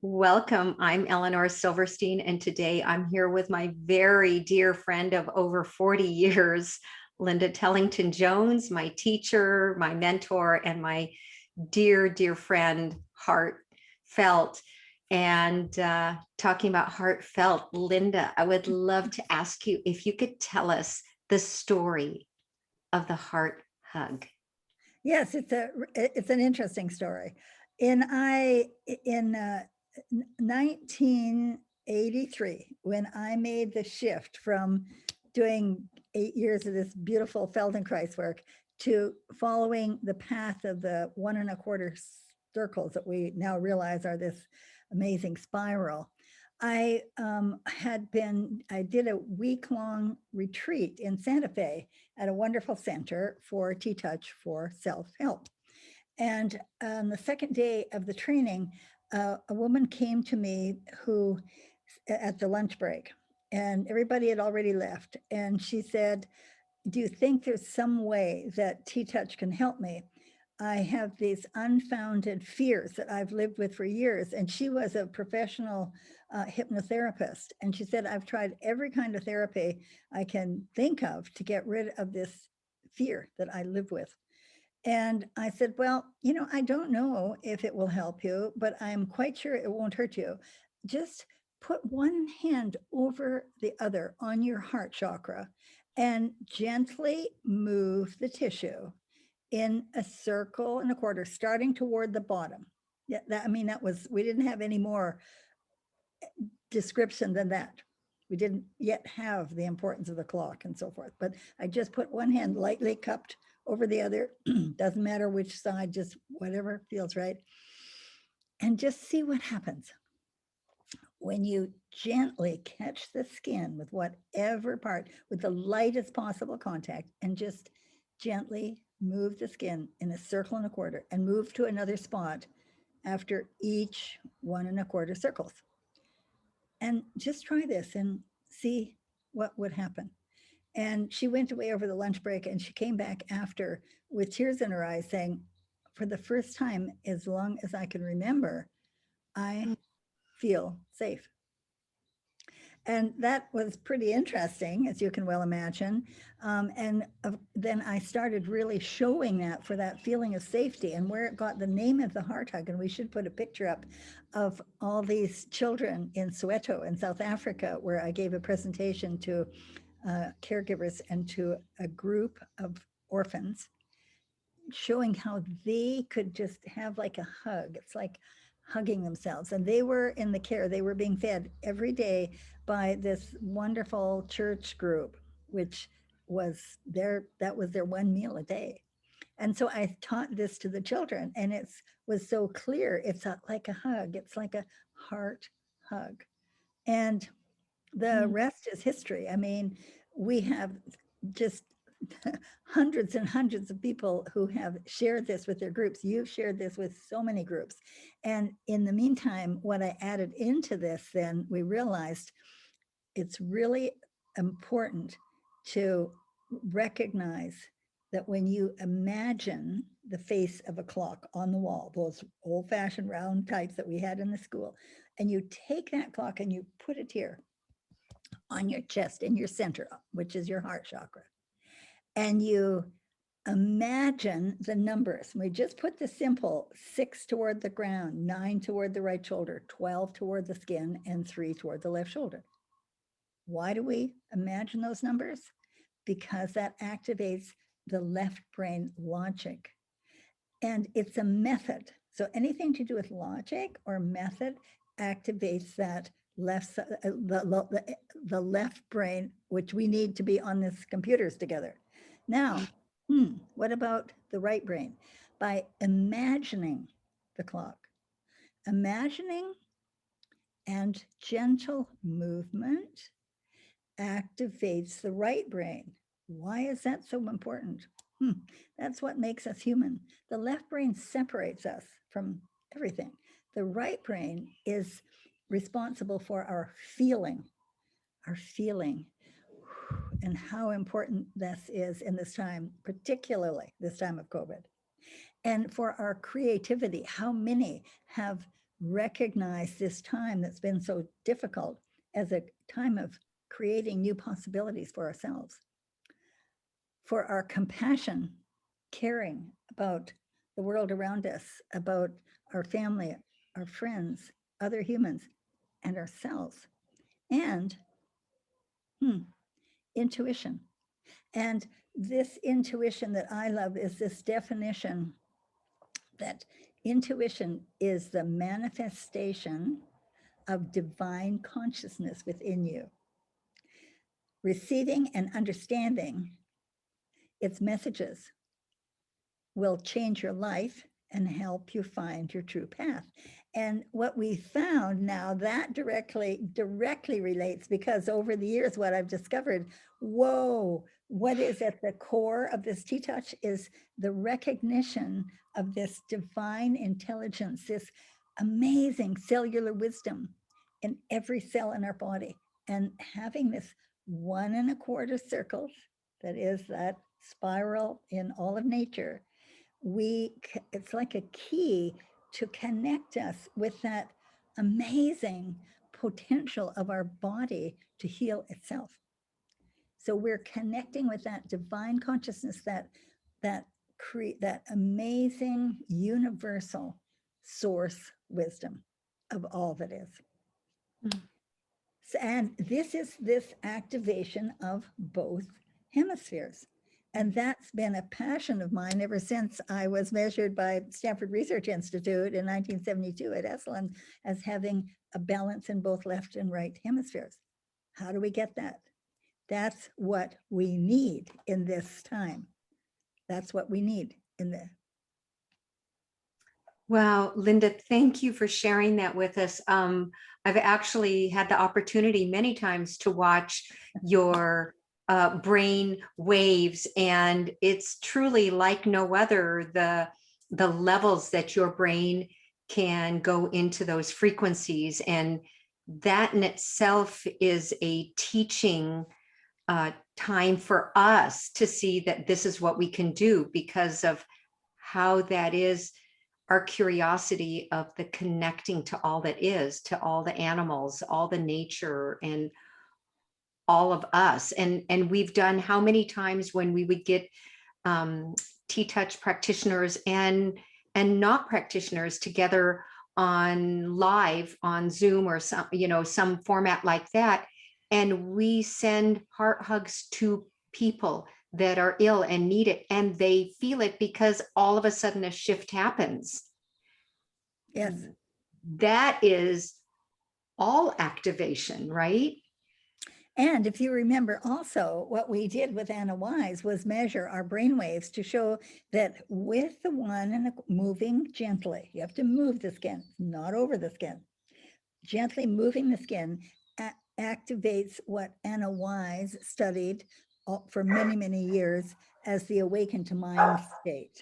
Welcome. I'm Elinor Silverstein, and today I'm here with my very dear friend of over 40 years, Linda Tellington Jones, my teacher, my mentor, and my dear, dear friend, Heartfelt. And talking about Heartfelt, Linda, I would love to ask you if you could tell us the story of the Heart Hug. Yes, it's an interesting story. In 1983, when I made the shift from doing 8 years of this beautiful Feldenkrais work to following the path of the 1.25 circles that we now realize are this amazing spiral, I did a week-long retreat in Santa Fe at a wonderful center for T-Touch for self-help. And on the second day of the training, a woman came to me who, at the lunch break, and everybody had already left. And she said, do you think there's some way that T-Touch can help me? I have these unfounded fears that I've lived with for years. And she was a professional hypnotherapist. And she said, I've tried every kind of therapy I can think of to get rid of this fear that I live with. And I said, well, I don't know if it will help you, but I'm quite sure it won't hurt you. Just put one hand over the other on your heart chakra and gently move the tissue in a circle and a quarter, starting toward the bottom. Yeah, we didn't have any more description than that. We didn't yet have the importance of the clock and so forth, but I just put one hand lightly cupped over the other. Doesn't matter which side, just whatever feels right. And just see what happens. When you gently catch the skin with whatever part, with the lightest possible contact, and just gently move the skin in a circle and a quarter and move to another spot after each 1.25 circles. And just try this and see what would happen. And she went away over the lunch break and she came back after with tears in her eyes saying, for the first time, as long as I can remember, I feel safe. And that was pretty interesting, as you can well imagine. Then I started really showing that for that feeling of safety and where it got the name of the Heart Hug. And we should put a picture up of all these children in Soweto in South Africa, where I gave a presentation to caregivers and to a group of orphans, showing how they could just have like a hug. It's like hugging themselves. And they were in the care, they were being fed every day by this wonderful church group, which was that was their one meal a day. And so I taught this to the children, and it was so clear. It's like a hug. It's like a heart hug. And the rest is history. I mean, we have just hundreds and hundreds of people who have shared this with their groups. You've shared this with so many groups. And in the meantime, what I added into this, then we realized it's really important to recognize that when you imagine the face of a clock on the wall, those old-fashioned round types that we had in the school, and you take that clock and you put it here on your chest in your center, which is your heart chakra, and you imagine the numbers. We just put the simple 6 toward the ground, 9 toward the right shoulder, 12 toward the skin, and 3 toward the left shoulder. Why do we imagine those numbers? Because that activates the left brain logic. And it's a method. So anything to do with logic or method activates that the left brain, which we need to be on this computers together. Now, what about the right brain? By imagining the clock, imagining and gentle movement activates the right brain. Why is that so important? That's what makes us human. The left brain separates us from everything. The right brain is responsible for our feeling, and how important this is in this time, particularly this time of COVID. And for our creativity, how many have recognize this time that's been so difficult as a time of creating new possibilities for ourselves, for our compassion, caring about the world around us, about our family, our friends, other humans, and ourselves, and intuition. And this intuition that I love is this definition that intuition is the manifestation of divine consciousness within you, receiving and understanding its messages will change your life and help you find your true path. And what we found now, that directly relates, because over the years, what I've discovered, whoa, what is at the core of this T-Touch is the recognition of this divine intelligence, this amazing cellular wisdom in every cell in our body, and having this 1.25 circles, that is that spiral in all of nature. It's like a key to connect us with that amazing potential of our body to heal itself. So we're connecting with that divine consciousness, that amazing universal source wisdom of all that is. Mm. And this is this activation of both hemispheres. And that's been a passion of mine ever since I was measured by Stanford Research Institute in 1972 at Esalen as having a balance in both left and right hemispheres. How do we get that? That's what we need in this time. That's what we need in the. Wow, Linda, thank you for sharing that with us. I've actually had the opportunity many times to watch your brain waves, and it's truly like no other, the levels that your brain can go into those frequencies, and that in itself is a teaching time for us to see that this is what we can do because of how that is our curiosity of the connecting to all that is, to all the animals, all the nature, and all of us. And we've done how many times when we would get T-Touch practitioners and not practitioners together on live on Zoom or some, some format like that. And we send heart hugs to people that are ill and need it, and they feel it because all of a sudden a shift happens. Yes. That is all activation, right? And if you remember also, what we did with Anna Wise was measure our brain waves to show that with the one and moving gently, you have to move the skin, not over the skin. Gently moving the skin activates what Anna Wise studied for many, many years as the awakened to mind state.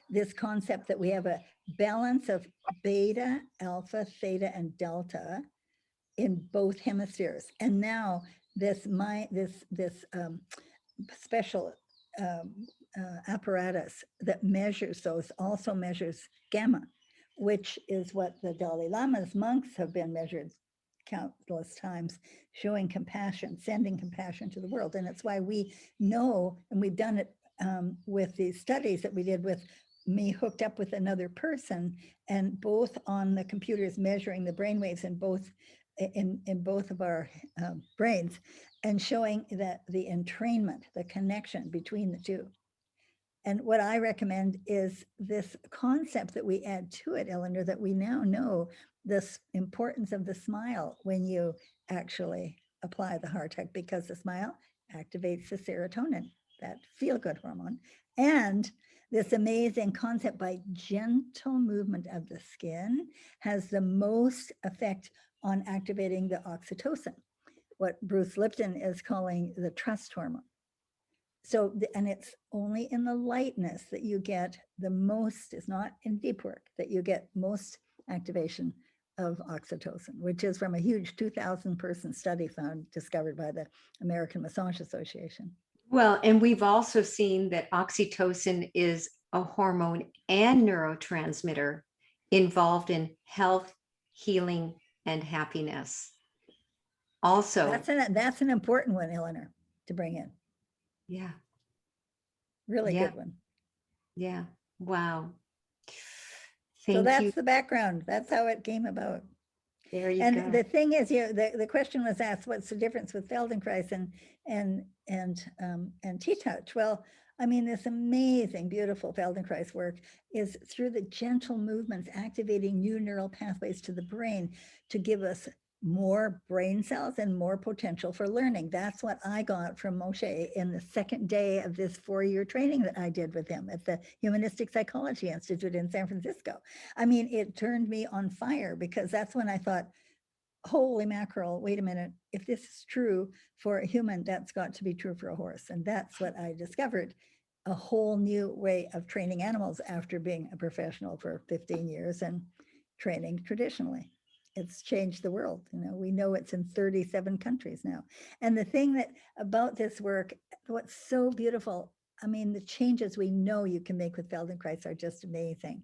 This concept that we have a balance of beta, alpha, theta, and delta in both hemispheres. And now this special apparatus that measures those also measures gamma, which is what the Dalai Lama's monks have been measured countless times, showing compassion, sending compassion to the world. And it's why we know, and we've done it with these studies that we did with me hooked up with another person, and both on the computers measuring the brainwaves in both of our brains, and showing that the entrainment, the connection between the two. And what I recommend is this concept that we add to it, Elinor, that we now know this importance of the smile when you actually apply the HeartHug, because the smile activates the serotonin, that feel-good hormone. And this amazing concept by gentle movement of the skin has the most effect on activating the oxytocin, what Bruce Lipton is calling the trust hormone. So, and it's only in the lightness that you get the most, it's not in deep work, that you get most activation of oxytocin, which is from a huge 2,000 person study discovered by the American Massage Association. Well, and we've also seen that oxytocin is a hormone and neurotransmitter involved in health healing, and happiness. Also, That's an important one, Elinor, to bring in. yeah, Really yeah, good one. yeah. Wow. So Thank you. that's the background. That's how it came about. There you And go. the thing is, the question was asked, what's the difference with Feldenkrais and T-touch? Well, I mean, this amazing, beautiful Feldenkrais work is through the gentle movements, activating new neural pathways to the brain to give us more brain cells and more potential for learning. That's what I got from Moshe in the second day of this 4-year training that I did with him at the Humanistic Psychology Institute in San Francisco. I mean, it turned me on fire, because that's when I thought, holy mackerel, wait a minute, if this is true for a human, that's got to be true for a horse. And that's what I discovered, a whole new way of training animals after being a professional for 15 years and training traditionally. It's changed the world. You know, we know it's in 37 countries now. And the thing that about this work, what's so beautiful, I mean, the changes we know you can make with Feldenkrais are just amazing.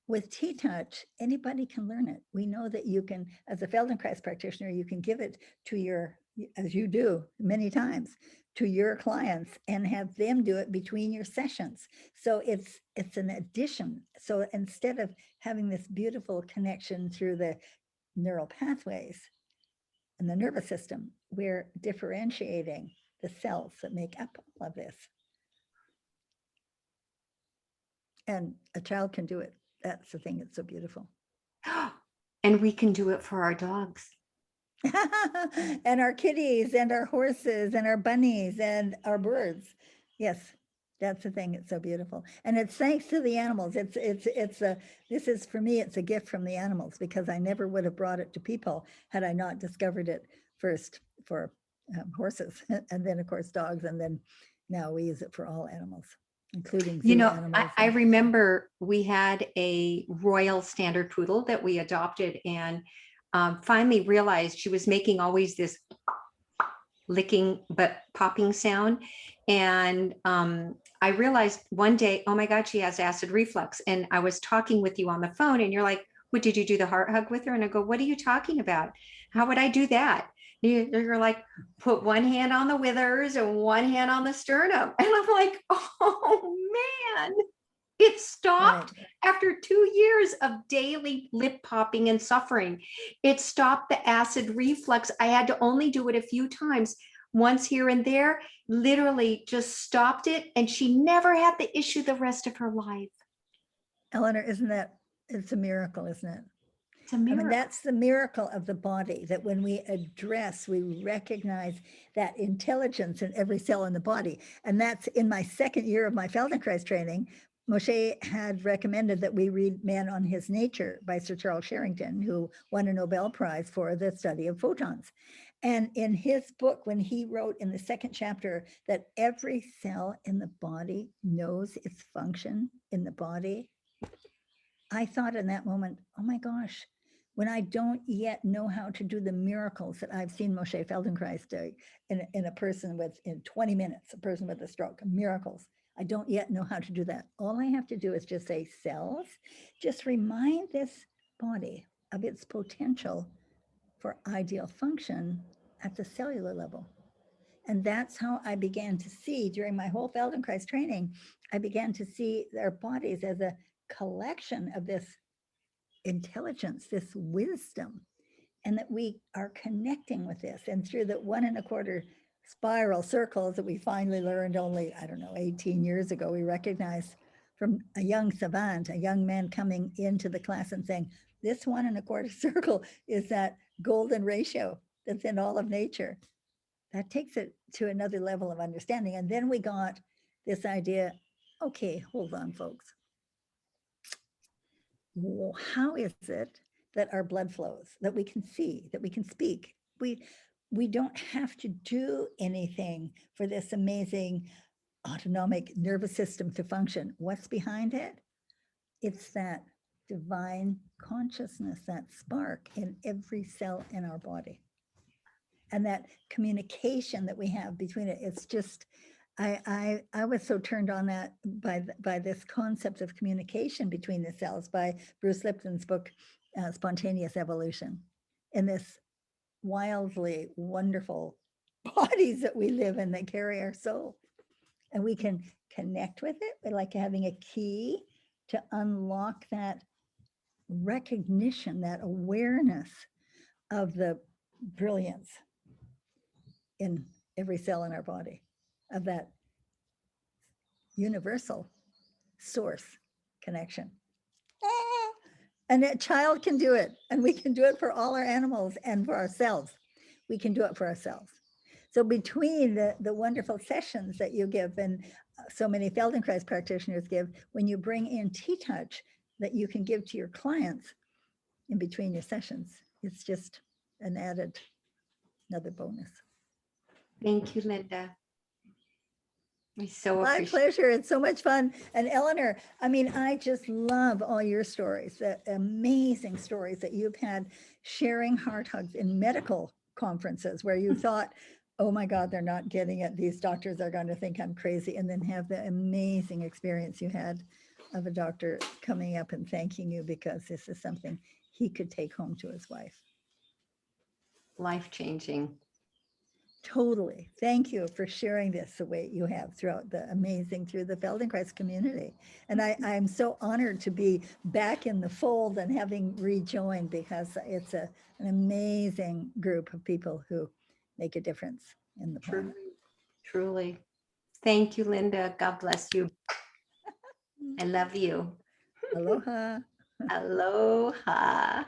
With T-touch, anybody can learn it. We know that you can, as a Feldenkrais practitioner, you can give it to your, as you do many times, to your clients and have them do it between your sessions. So it's an addition. So instead of having this beautiful connection through the neural pathways and the nervous system, we're differentiating the cells that make up all of this. And a child can do it. That's the thing that's so beautiful. And we can do it for our dogs. And our kitties and our horses and our bunnies and our birds. Yes, that's the thing. It's so beautiful. And it's thanks to the animals. This is, for me, it's a gift from the animals, because I never would have brought it to people had I not discovered it first for horses, and then of course dogs, and then now we use it for all animals, including zoo animals. I remember we had a Royal Standard Poodle that we adopted, and finally realized she was making always this licking but popping sound. And I realized one day, oh my God, she has acid reflux. And I was talking with you on the phone, and you're like, what, did you do the HeartHug with her? And I go, what are you talking about? How would I do that? You're like, put one hand on the withers and one hand on the sternum. And I'm like, oh man, it stopped after 2 years of daily lip popping and suffering. It stopped the acid reflux. I had to only do it a few times, once here and there, literally just stopped it. And she never had the issue the rest of her life. Elinor, it's a miracle, isn't it? It's a miracle. I mean, that's the miracle of the body, that when we address, we recognize that intelligence in every cell in the body. And that's in my second year of my Feldenkrais training. Moshe had recommended that we read Man on His Nature by Sir Charles Sherrington, who won a Nobel Prize for the study of photons. And in his book, when he wrote in the second chapter that every cell in the body knows its function in the body, I thought in that moment, oh my gosh, when I don't yet know how to do the miracles that I've seen Moshe Feldenkrais do in a person in 20 minutes, a person with a stroke, miracles. I don't yet know how to do that. All I have to do is just say cells, just remind this body of its potential for ideal function at the cellular level. And that's how I began to see, during my whole Feldenkrais training, I began to see their bodies as a collection of this intelligence, this wisdom, and that we are connecting with this. And through the 1.25 spiral circles that we finally learned only, I don't know, 18 years ago, we recognized from a young savant, a young man coming into the class and saying, this 1.25 circle is that golden ratio that's in all of nature. That takes it to another level of understanding. And then we got this idea, okay, hold on, folks. How is it that our blood flows, that we can see, that we can speak? We don't have to do anything for this amazing autonomic nervous system to function. What's behind it? It's that divine consciousness, that spark in every cell in our body. And that communication that we have between it, it's just, I was so turned on that by this concept of communication between the cells by Bruce Lipton's book, Spontaneous Evolution, in this wildly wonderful bodies that we live in that carry our soul. And we can connect with it. We're like having a key to unlock that recognition, that awareness of the brilliance in every cell in our body, of that universal source connection. And a child can do it, and we can do it for all our animals and for ourselves. We can do it for ourselves. So between the wonderful sessions that you give, and so many Feldenkrais practitioners give, when you bring in T-Touch that you can give to your clients in between your sessions, it's just an added, another bonus. Thank you, Linda. We so My appreciate. pleasure. It's so much fun. And Elinor, I mean, I just love all your stories, the amazing stories that you've had sharing heart hugs in medical conferences where you thought, oh my God, they're not getting it. These doctors are going to think I'm crazy. And then have the amazing experience you had of a doctor coming up and thanking you because this is something he could take home to his wife. Life-changing. Totally. Thank you for sharing this the way you have throughout the through the Feldenkrais community. And I'm so honored to be back in the fold and having rejoined because it's an amazing group of people who make a difference in the planet. Truly. Thank you, Linda. God bless you. I love you. Aloha. Aloha.